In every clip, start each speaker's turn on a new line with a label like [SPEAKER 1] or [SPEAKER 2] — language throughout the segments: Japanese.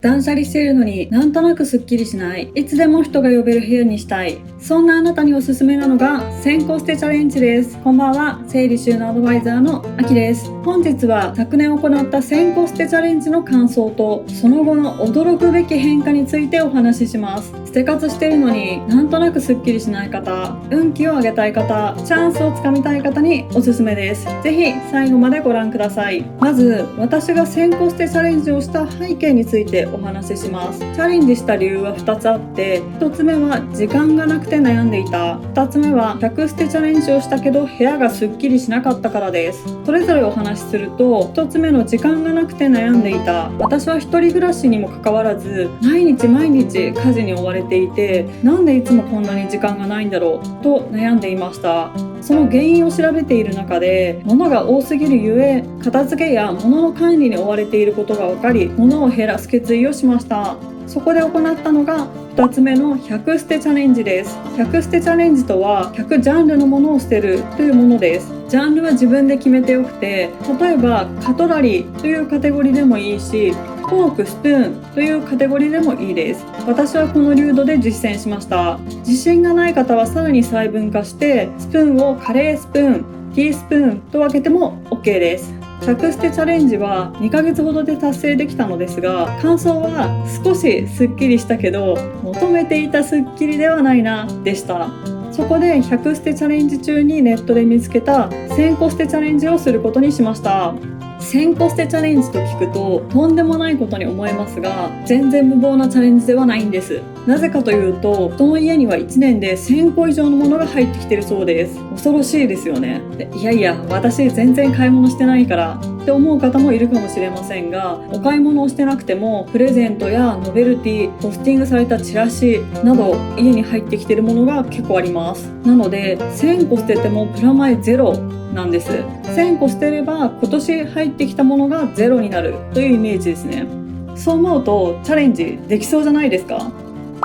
[SPEAKER 1] 断捨離しているのになんとなくすっきりしない。いつでも人が呼べる部屋にしたい。そんなあなたにおすすめなのが1000個捨てチャレンジです。こんばんは、整理収納アドバイザーのあきです。本日は昨年行った1000個捨てチャレンジの感想とその後の驚くべき変化についてお話しします。捨て活しているのになんとなくすっきりしない方、運気を上げたい方、チャンスをつかみたい方におすすめです。ぜひ最後までご覧ください。まず私が1000個捨てチャレンジをした背景についてお話しします。チャレンジした理由は2つあって、1つ目は時間がなくて悩んでいた。2つ目は100捨てチャレンジをしたけど部屋がすっきりしなかったからです。それぞれお話しすると、1つ目の時間がなくて悩んでいた。私は一人暮らしにもかかわらず毎日家事に追われていて、なんでいつもこんなに時間がないんだろうと悩んでいました。その原因を調べている中で、物が多すぎるゆえ片付けや物の管理に追われていることが分かり、物を減らす決意をしました。そこで行ったのが2つ目の100捨てチャレンジです。100捨てチャレンジとは100ジャンルのものを捨てるというものです。ジャンルは自分で決めてよくて、例えばカトラリーというカテゴリーでもいいし、フォーク、スプーンというカテゴリーでもいいです。私はこの流度で実践しました。自信がない方はさらに細分化して、スプーンをカレースプーン、ティースプーンと分けても OK です。100捨てチャレンジは2ヶ月ほどで達成できたのですが、感想は少しスッキリしたけど求めていたスッキリではないなでした。そこで100捨てチャレンジ中にネットで見つけた1000個捨てチャレンジをすることにしました。1000個捨てチャレンジと聞くととんでもないことに思えますが、全然無謀なチャレンジではないんです。なぜかというと、人の家には1年で1000個以上のものが入ってきてるそうです。恐ろしいですよね。いやいや、私全然買い物してないからって思う方もいるかもしれませんが、お買い物をしてなくてもプレゼントやノベルティ、ポスティングされたチラシなど家に入ってきてるものが結構あります。なので1000個捨ててもプラマイゼロなんです。1000個捨てれば今年入ってきたものがゼロになるというイメージですね。そう思うとチャレンジできそうじゃないですか？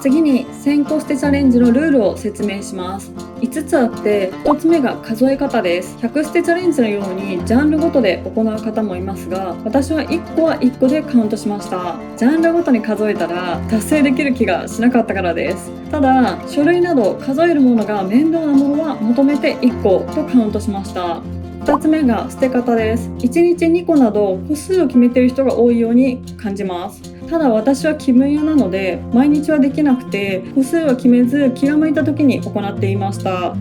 [SPEAKER 1] 次に1000個捨てチャレンジのルールを説明します。5つあって、1つ目が数え方です。100捨てチャレンジのようにジャンルごとで行う方もいますが、私は1個は1個でカウントしました。ジャンルごとに数えたら達成できる気がしなかったからです。ただ書類など数えるものが面倒なものは求めて1個とカウントしました。2つ目が捨て方です。1日2個など個数を決めている人が多いように感じます。ただ私は気分屋なので毎日はできなくて、個数は決めず気が向いた時に行っていました。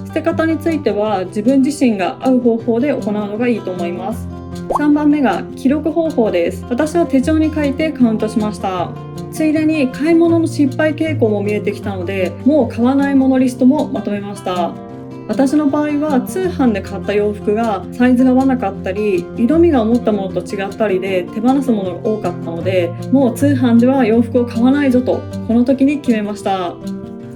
[SPEAKER 1] 捨て方については自分自身が合う方法で行うのがいいと思います。3番目が記録方法です。私は手帳に書いてカウントしました。ついでに買い物の失敗傾向も見えてきたので、もう買わないものリストもまとめました。私の場合は通販で買った洋服がサイズが合わなかったり、色味が思ったものと違ったりで手放すものが多かったので、もう通販では洋服を買わないぞとこの時に決めました。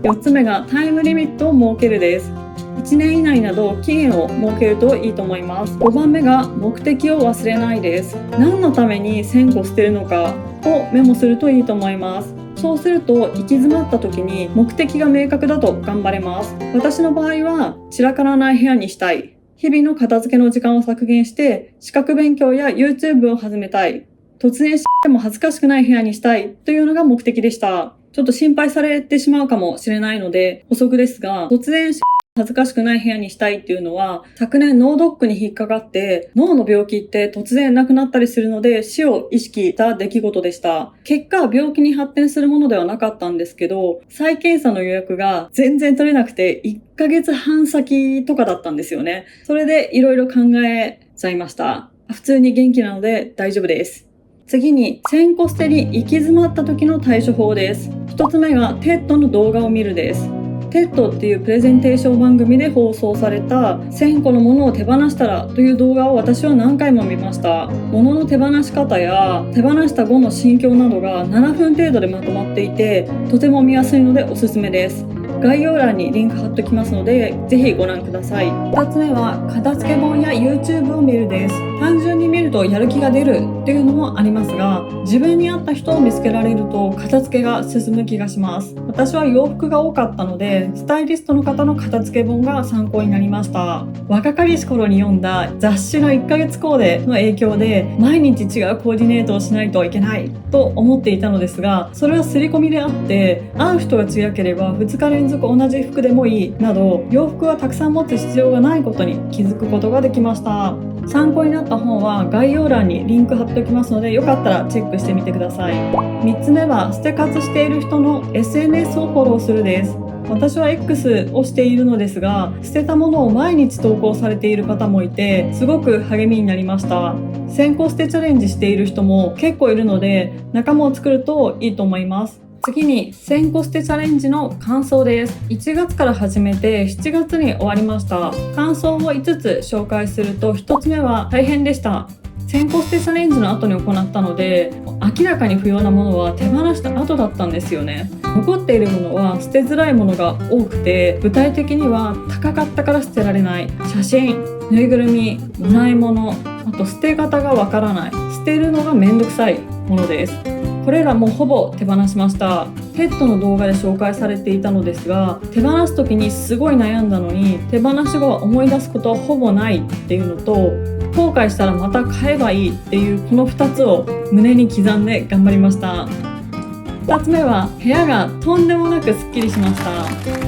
[SPEAKER 1] 4つ目がタイムリミットを設けるです。1年以内など期限を設けるといいと思います。5番目が目的を忘れないです。何のために1000個捨てるのかをメモするといいと思います。そうすると行き詰まった時に目的が明確だと頑張れます。私の場合は散らからない部屋にしたい、日々の片付けの時間を削減して資格勉強や YouTube を始めたい、突然でも恥ずかしくない部屋にしたいというのが目的でした。ちょっと心配されてしまうかもしれないので補足ですが、突然恥ずかしくない部屋にしたいっていうのは、昨年脳ドックに引っかかって脳の病気って突然なくなったりするので死を意識した出来事でした。結果病気に発展するものではなかったんですけど、再検査の予約が全然取れなくて1ヶ月半先とかだったんですよね。それでいろいろ考えちゃいました。普通に元気なので大丈夫です。次に1000個捨てに行き詰まった時の対処法です。1つ目がテッドの動画を見るです。テッドっていうプレゼンテーション番組で放送された1000個のものを手放したらという動画を私は何回も見ました。物の手放し方や手放した後の心境などが7分程度でまとまっていて、とても見やすいのでおすすめです。概要欄にリンク貼っときますのでぜひご覧ください。2つ目は片付け本や YouTube を見るです。単純に見るるとやる気が出るっていうのもありますが、自分に合った人を見つけられると片付けが進む気がします。私は洋服が多かったので、スタイリストの方の片付け本が参考になりました。若かりし頃に読んだ雑誌の1ヶ月コーデの影響で、毎日違うコーディネートをしないといけないと思っていたのですが、それは刷り込みであって、会う人が強ければ2日連続同じ服でもいいなど、洋服はたくさん持つ必要がないことに気づくことができました。参考になった本は概要欄にリンク貼っておきますので、よかったらチェックしてみてください。3つ目は捨て活している人の SNS をフォローするです。私は X をしているのですが、捨てたものを毎日投稿されている方もいて、すごく励みになりました。先行捨てチャレンジしている人も結構いるので、仲間を作るといいと思います。次に先行捨てチャレンジの感想です。1月から始めて7月に終わりました。感想を5つ紹介すると、1つ目は大変でした。先行捨てチャレンジの後に行ったので、明らかに不要なものは手放した後だったんですよね。残っているものは捨てづらいものが多くて、具体的には高かったから捨てられない写真、ぬいぐるみ、もらい物、あと捨て方がわからない、捨てるのがめんどくさいものです。これらもほぼ手放しました。ペットの動画で紹介されていたのですが、手放す時にすごい悩んだのに、手放し後は思い出すことはほぼないっていうのと、後悔したらまた買えばいいっていうこの2つを胸に刻んで頑張りました。2つ目は部屋がとんでもなくすっきりしました。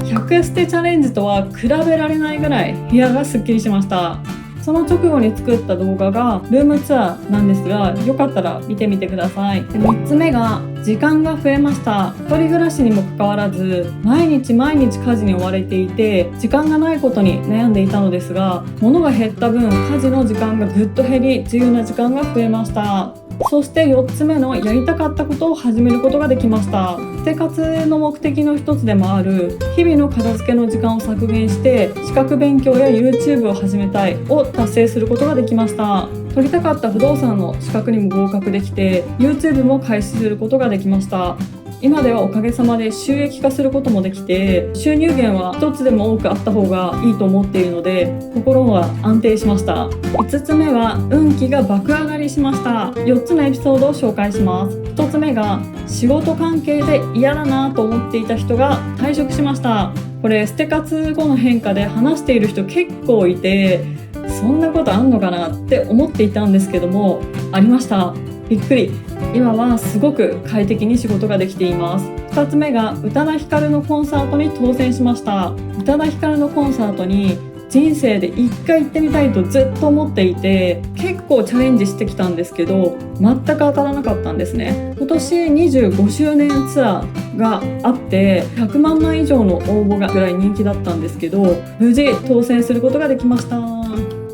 [SPEAKER 1] 100捨てチャレンジとは比べられないぐらい部屋がすっきりしました。その直後に作った動画がルームツアーなんですが、よかったら見てみてください。3つ目が時間が増えました。一人暮らしにもかかわらず毎日家事に追われていて、時間がないことに悩んでいたのですが、物が減った分家事の時間がぐっと減り、自由な時間が増えました。そして4つ目のやりたかったことを始めることができました。生活の目的の一つでもある日々の片付けの時間を削減して、資格勉強や YouTube を始めたいを達成することができました。取りたかった不動産の資格にも合格できて、 YouTube も開始することができました。今ではおかげさまで収益化することもできて、収入源は一つでも多くあった方がいいと思っているので、心が安定しました。5つ目は運気が爆上がりしました。4つのエピソードを紹介します。1つ目が仕事関係で嫌だなと思っていた人が退職しました。これ捨て活後の変化で話している人結構いて、そんなことあんのかなって思っていたんですけども、ありました。びっくり。今はすごく快適に仕事ができています。2つ目が宇多田ヒカルのコンサートに当選しました。宇多田ヒカルのコンサートに人生で1回行ってみたいとずっと思っていて、結構チャレンジしてきたんですけど、全く当たらなかったんですね。今年25周年ツアーがあって100万枚以上の応募がぐらい人気だったんですけど、無事当選することができました。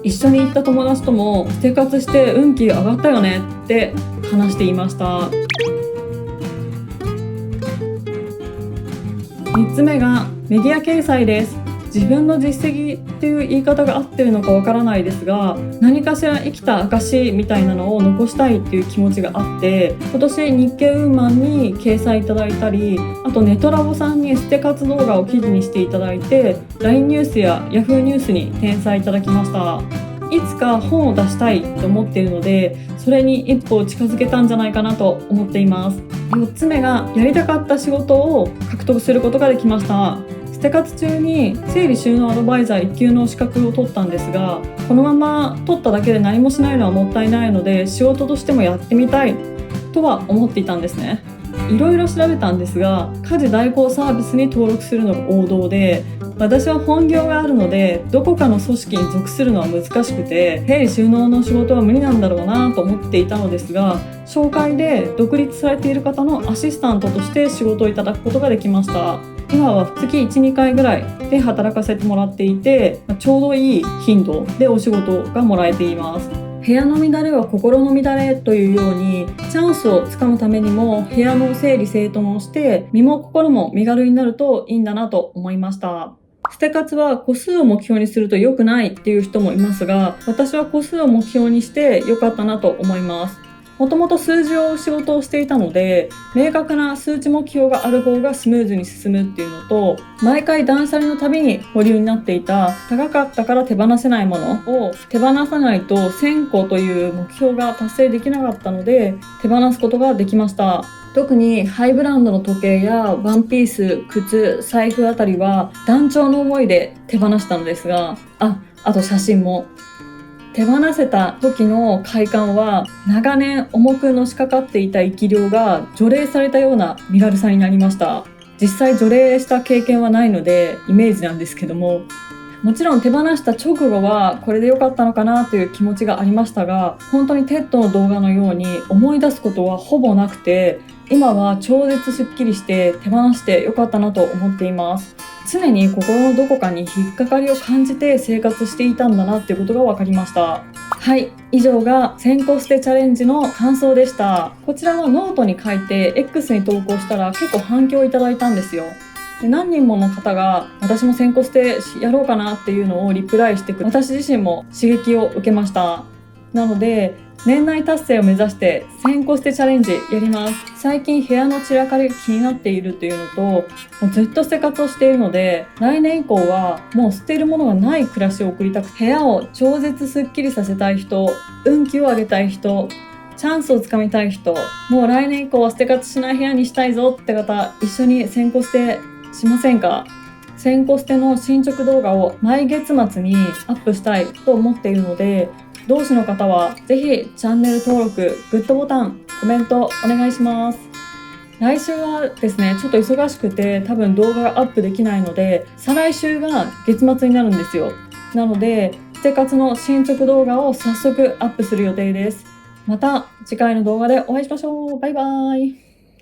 [SPEAKER 1] 一緒に行った友達とも生活して運気上がったよねって話していました。3つ目がメディア掲載です。自分の実績っていう言い方が合ってるのかわからないですが、何かしら生きた証みたいなのを残したいっていう気持ちがあって、今年日経ウーマンに掲載いただいたり、あとネトラボさんに捨て活動画を記事にしていただいて、 LINE ニュースや Yahoo ニュースに転載いただきました。いつか本を出したいと思っているので、それに一歩近づけたんじゃないかなと思っています。4つ目がやりたかった仕事を獲得することができました。捨て活中に整理収納アドバイザー1級の資格を取ったんですが、このまま取っただけで何もしないのはもったいないので、仕事としてもやってみたいとは思っていたんですね。いろいろ調べたんですが、家事代行サービスに登録するのが王道で、私は本業があるのでどこかの組織に属するのは難しくて、整理収納の仕事は無理なんだろうなと思っていたのですが、紹介で独立されている方のアシスタントとして仕事をいただくことができました。今は月 1,2 回ぐらいで働かせてもらっていて、ちょうどいい頻度でお仕事がもらえています。部屋の乱れは心の乱れというように、チャンスをつかむためにも部屋の整理整頓をして身も心も身軽になるといいんだなと思いました。捨て活は個数を目標にすると良くないっていう人もいますが、私は個数を目標にして良かったなと思います。もともと数字を追う仕事をしていたので、明確な数値目標がある方がスムーズに進むっていうのと、毎回断捨離のたびに保留になっていた高かったから手放せないものを手放さないと1000個という目標が達成できなかったので、手放すことができました。特にハイブランドの時計やワンピース、靴、財布あたりは断腸の思いで手放したのですが、あと写真も。手放せた時の快感は、長年重くのしかかっていた生き量が除霊されたような身軽さになりました。実際除霊した経験はないのでイメージなんですけども、もちろん手放した直後はこれで良かったのかなという気持ちがありましたが、本当にテッドの動画のように思い出すことはほぼなくて、今は超絶すっきりして手放して良かったなと思っています。常に心のどこかに引っかかりを感じて生活していたんだなっていうことが分かりました。はい、以上が1000個捨てチャレンジの感想でした。こちらのノートに書いて X に投稿したら結構反響いただいたんですよ。で、何人もの方が私も1000個捨てやろうかなっていうのをリプライしてくれ、私自身も刺激を受けました。なので年内達成を目指して1000個捨てチャレンジやります。最近部屋の散らかりが気になっているというのと、もうずっと生活をしているので、来年以降はもう捨てるものがない暮らしを送りたく、部屋を超絶すっきりさせたい人、運気を上げたい人、チャンスをつかみたい人、もう来年以降は捨て方しない部屋にしたいぞって方、一緒に1000個捨てしませんか？1000個捨ての進捗動画を毎月末にアップしたいと思っているので、同志の方はぜひチャンネル登録、グッドボタン、コメントお願いします。来週はですね、ちょっと忙しくて多分動画がアップできないので、再来週が月末になるんですよ。なので生活の進捗動画を早速アップする予定です。また次回の動画でお会いしましょう。バイバイ。